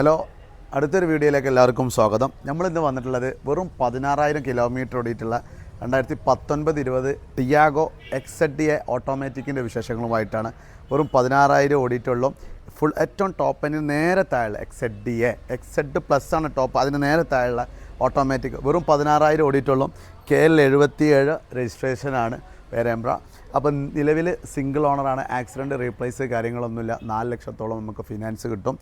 Hello, അടുത്തൊരു വീഡിയോയിലേക്ക് എല്ലാവർക്കും സ്വാഗതം. നമ്മളിന്ന് വന്നിട്ടുള്ളത് വെറും 16,000 കിലോമീറ്റർ ഓടിയിട്ടുള്ള 2019-20 ടിയാഗോ XZDA ഓട്ടോമാറ്റിക്കിൻ്റെ വിശേഷങ്ങളുമായിട്ടാണ്. വെറും 16,000 ഓടിയിട്ടുള്ളൂ. ഫുൾ ഏറ്റവും ടോപ്പ് അതിന് നേരെ താഴെ XZDA XZ+ ആണ് ടോപ്പ്. അതിന് നേരെ താഴെയുള്ള ഓട്ടോമാറ്റിക് വെറും 16,000 ഓടിയിട്ടുള്ളൂ. KL 77 രജിസ്ട്രേഷനാണ് പേരേമ്പ്ര. അപ്പം നിലവിൽ സിംഗിൾ ഓണറാണ്. ആക്സിഡൻറ്റ് റീപ്ലേസ് കാര്യങ്ങളൊന്നുമില്ല. 4 ലക്ഷത്തോളം നമുക്ക് ഫിനാൻസ് കിട്ടും.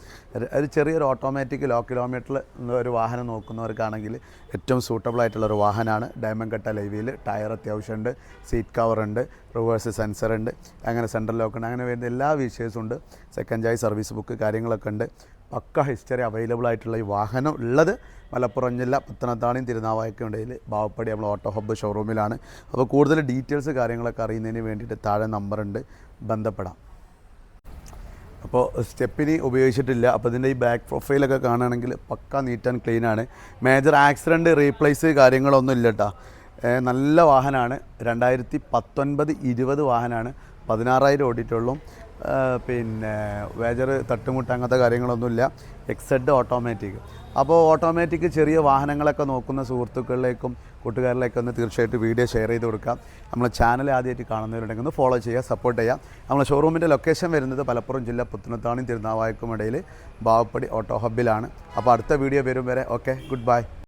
ഒരു ചെറിയൊരു ഓട്ടോമാറ്റിക് ലോ കിലോമീറ്ററിൽ ഒരു വാഹനം നോക്കുന്നവർക്കാണെങ്കിൽ ഏറ്റവും സൂട്ടബിൾ ആയിട്ടുള്ളൊരു വാഹനമാണ്. ഡയമണ്ട് കട്ട ലൈവിയിൽ ടയർ അത്യാവശ്യമുണ്ട്, സീറ്റ് കവറുണ്ട്, റിവേഴ്സ് സെൻസർ ഉണ്ട്, അങ്ങനെ സെൻട്രൽ ലോക്ക് ഉണ്ട്, അങ്ങനെ വരുന്ന എല്ലാ ഫീച്ചേഴ്സും ഉണ്ട്. സെക്കൻഡ് ചായ് സർവീസ് ബുക്ക് കാര്യങ്ങളൊക്കെ ഉണ്ട്. പക്ക ഹിസ്റ്ററി അവൈലബിൾ ആയിട്ടുള്ള ഈ വാഹനം ഉള്ളത് മലപ്പുറം ജില്ല പത്തനംതിട്ടയും തിരുനാവായക്കും ഇടയിൽ ബാവപ്പടി നമ്മൾ ഓട്ടോ ഹബ്ബ് ഷോറൂമിലാണ്. അപ്പോൾ കൂടുതൽ ഡീറ്റെയിൽസ് കാര്യങ്ങളൊക്കെ അറിയുന്നതിന് വേണ്ടിയിട്ട് താഴെ നമ്പറുണ്ട്, ബന്ധപ്പെടാം. അപ്പോൾ സ്റ്റെപ്പിനി ഉപയോഗിച്ചിട്ടില്ല. അപ്പോൾ ഇതിൻ്റെ ഈ ബാക്ക് പ്രൊഫൈലൊക്കെ കാണുകയാണെങ്കിൽ പക്ക നീറ്റ് ആൻഡ് ക്ലീൻ ആണ്. മേജർ ആക്സിഡൻറ്റ് റീപ്ലേസ് കാര്യങ്ങളൊന്നും ഇല്ല കേട്ടോ. നല്ല വാഹനമാണ്. 2019-20 വാഹനമാണ്. 16,000 ഓടിയിട്ടുള്ളൂ. പിന്നെ വേജർ തട്ടുമുട്ട് അങ്ങനത്തെ കാര്യങ്ങളൊന്നുമില്ല. XZ automatic. അപ്പോൾ ഓട്ടോമാറ്റിക് ചെറിയ വാഹനങ്ങളൊക്കെ നോക്കുന്ന സുഹൃത്തുക്കളിലേക്കും കൂട്ടുകാരിലേക്കും ഒന്ന് തീർച്ചയായിട്ടും വീഡിയോ ഷെയർ ചെയ്ത് കൊടുക്കാം. നമ്മളെ ചാനൽ ആദ്യമായിട്ട് കാണുന്നവരുണ്ടെങ്കിൽ ഒന്ന് ഫോളോ ചെയ്യുക, സപ്പോർട്ട് ചെയ്യുക. നമ്മളെ ഷോറൂമിൻ്റെ ലൊക്കേഷൻ വരുന്നത് മലപ്പുറം ജില്ല പത്തനംതിട്ടയും തിരുനാവായക്കും ഇടയിൽ ബാവപ്പടി ഓട്ടോ ഹബ്ബിലാണ്. അപ്പോൾ അടുത്ത വീഡിയോ വരും വരെ ഓക്കെ, ഗുഡ് ബൈ.